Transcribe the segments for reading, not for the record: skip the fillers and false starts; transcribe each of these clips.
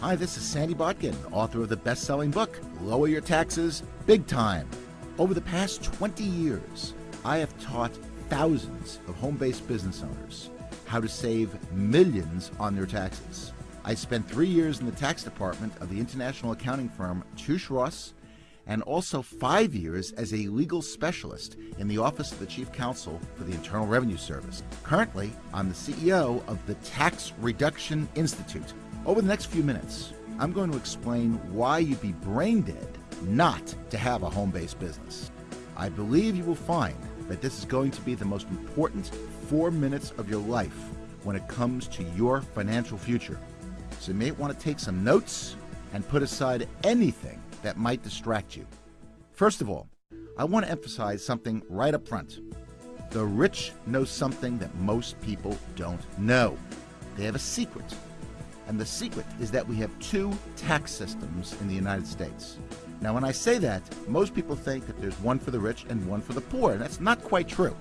Hi, this is Sandy Botkin, author of the best-selling book, Lower Your Taxes Big Time. Over the past 20 years, I have taught thousands of home-based business owners how to save millions on their taxes. I spent 3 years in the tax department of the international accounting firm Touche Ross, and also 5 years as a legal specialist in the Office of the Chief Counsel for the Internal Revenue Service. Currently, I'm the CEO of the Tax Reduction Institute. Over the next few minutes, I'm going to explain why you'd be brain dead not to have a home-based business. I believe you will find that this is going to be the most important 4 minutes of your life when it comes to your financial future. So you may want to take some notes and put aside anything that might distract you. First of all, I want to emphasize something right up front. The rich know something that most people don't know. They have a secret. And the secret is that we have 2 tax systems in the United States. Now, when I say that, most people think that there's one for the rich and one for the poor, and that's not quite true.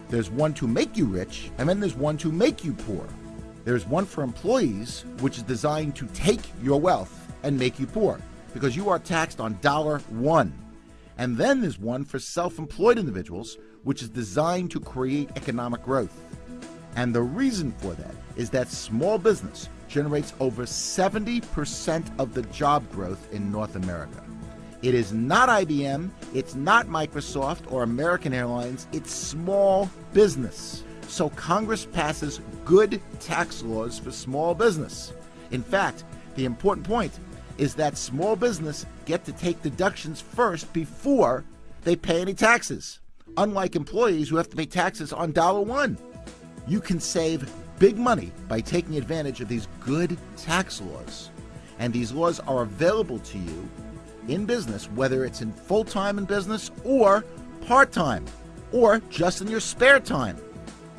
There's one to make you rich, and then there's one to make you poor. There's one for employees, which is designed to take your wealth and make you poor, because you are taxed on $1. And then there's one for self-employed individuals, which is designed to create economic growth. And the reason for that is that small business generates over 70% of the job growth in North America. It is not IBM, it's not Microsoft or American Airlines, it's small business. So Congress passes good tax laws for small business. In fact, the important point is that small business get to take deductions first before they pay any taxes, unlike employees who have to pay taxes on $1. You can save big money by taking advantage of these good tax laws. And these laws are available to you in business, whether it's in full-time in business or part-time or just in your spare time.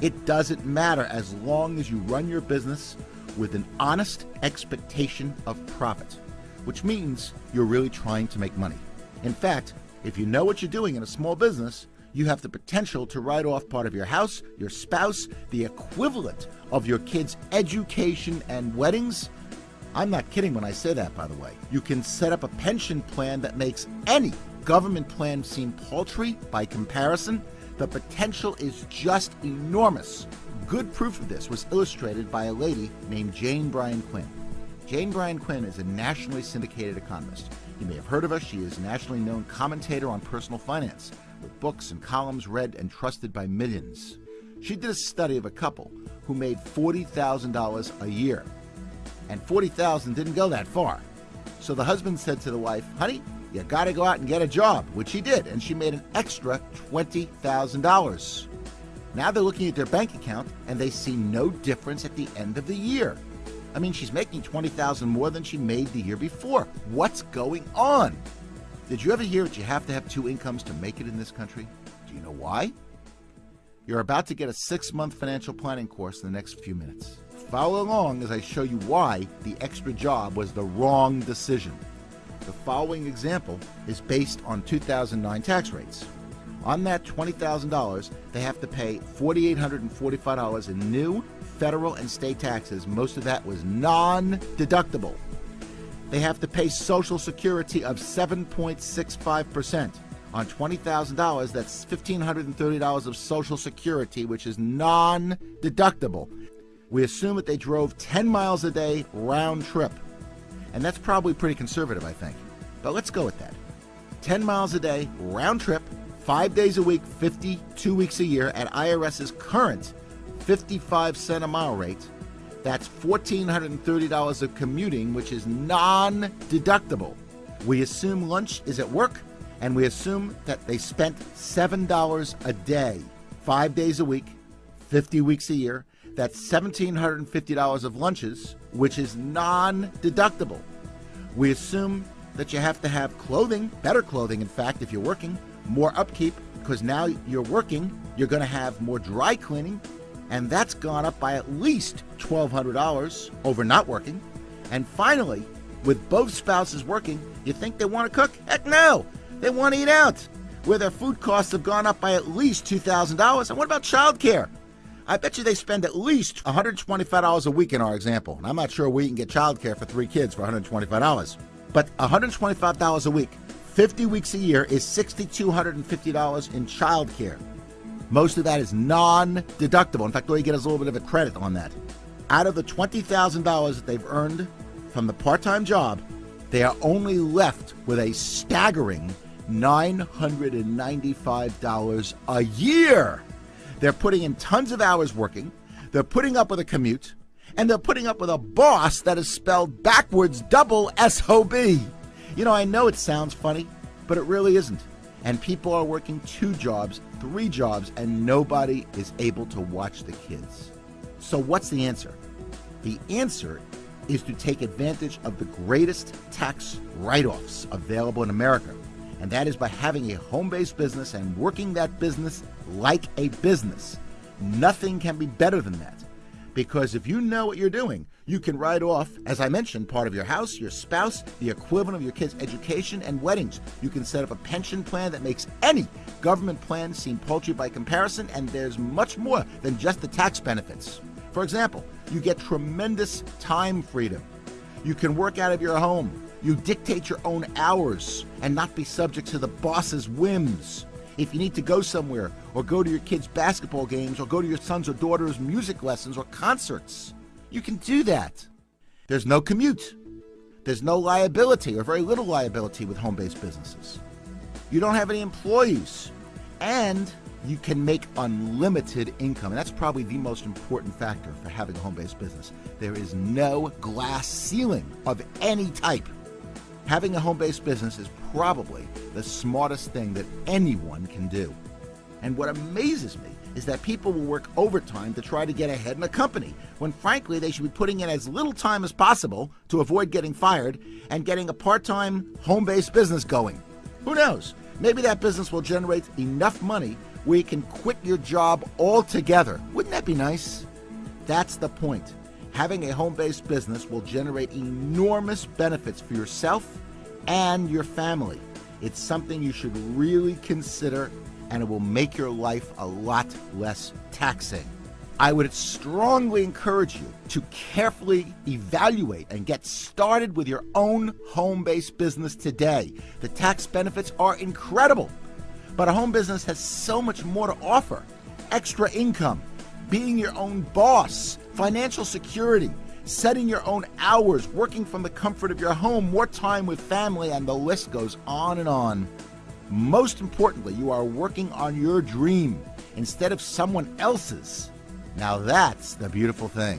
It doesn't matter as long as you run your business with an honest expectation of profit, which means you're really trying to make money. In fact, if you know what you're doing in a small business, you have the potential to write off part of your house, your spouse, the equivalent of your kids' education and weddings. I'm not kidding when I say that, by the way. You can set up a pension plan that makes any government plan seem paltry by comparison. The potential is just enormous. Good proof of this was illustrated by a lady named Jane Bryan Quinn. Jane Bryan Quinn is a nationally syndicated economist. You may have heard of her. She is a nationally known commentator on personal finance, with books and columns read and trusted by millions. She did a study of a couple who made $40,000 a year. And $40,000 didn't go that far. So the husband said to the wife, honey, you gotta go out and get a job, which she did, and she made an extra $20,000. Now they're looking at their bank account, and they see no difference at the end of the year. I mean, she's making $20,000 more than she made the year before. What's going on? Did you ever hear that you have to have 2 incomes to make it in this country? Do you know why? You're about to get a 6-month financial planning course in the next few minutes. Follow along as I show you why the extra job was the wrong decision. The following example is based on 2009 tax rates. On that $20,000, they have to pay $4,845 in new federal and state taxes. Most of that was non-deductible. They have to pay Social Security of 7.65%. On $20,000, that's $1,530 of Social Security, which is non-deductible. We assume that they drove 10 miles a day round trip. And that's probably pretty conservative, I think. But let's go with that. 10 miles a day, round trip, 5 days a week, 52 weeks a year at IRS's current 55-cent a mile rate. That's $1,430 of commuting, which is non-deductible. We assume lunch is at work, and we assume that they spent $7 a day, 5 days a week, 50 weeks a year. That's $1,750 of lunches, which is non-deductible. We assume that you have to have clothing, better clothing, in fact, if you're working, more upkeep, because now you're working, you're going to have more dry cleaning, and that's gone up by at least $1,200 over not working. And finally, with both spouses working, you think they want to cook? Heck no! They want to eat out, where their food costs have gone up by at least $2,000. And what about childcare? I bet you they spend at least $125 a week in our example. And I'm not sure we can get childcare for 3 kids for $125. But $125 a week, 50 weeks a year is $6,250 in childcare. Most of that is non-deductible. In fact, all you get is a little bit of a credit on that. Out of the $20,000 that they've earned from the part-time job, they are only left with a staggering $995 a year. They're putting in tons of hours working, they're putting up with a commute, and they're putting up with a boss that is spelled backwards double S-O-B. You know, I know it sounds funny, but it really isn't. And people are working 2 jobs, 3 jobs, and nobody is able to watch the kids. So what's the answer? The answer is to take advantage of the greatest tax write-offs available in America. And that is by having a home-based business and working that business like a business. Nothing can be better than that. Because if you know what you're doing, you can write off, as I mentioned, part of your house, your spouse, the equivalent of your kids' education and weddings. You can set up a pension plan that makes any government plan seem paltry by comparison, and there's much more than just the tax benefits. For example, you get tremendous time freedom. You can work out of your home. You dictate your own hours and not be subject to the boss's whims. If you need to go somewhere or go to your kids' basketball games or go to your son's or daughter's music lessons or concerts, you can do that. There's no commute. There's no liability or very little liability with home-based businesses. You don't have any employees. And you can make unlimited income. And that's probably the most important factor for having a home-based business. There is no glass ceiling of any type. Having a home-based business is probably the smartest thing that anyone can do. And what amazes me is that people will work overtime to try to get ahead in a company, when frankly they should be putting in as little time as possible to avoid getting fired and getting a part-time home-based business going. Who knows? Maybe that business will generate enough money where you can quit your job altogether. Wouldn't that be nice? That's the point. Having a home-based business will generate enormous benefits for yourself and your family. It's something you should really consider, and it will make your life a lot less taxing. I would strongly encourage you to carefully evaluate and get started with your own home-based business today. The tax benefits are incredible, but a home business has so much more to offer. Extra income, being your own boss, financial security, setting your own hours, working from the comfort of your home, more time with family, and the list goes on and on. Most importantly, you are working on your dream instead of someone else's. Now that's the beautiful thing.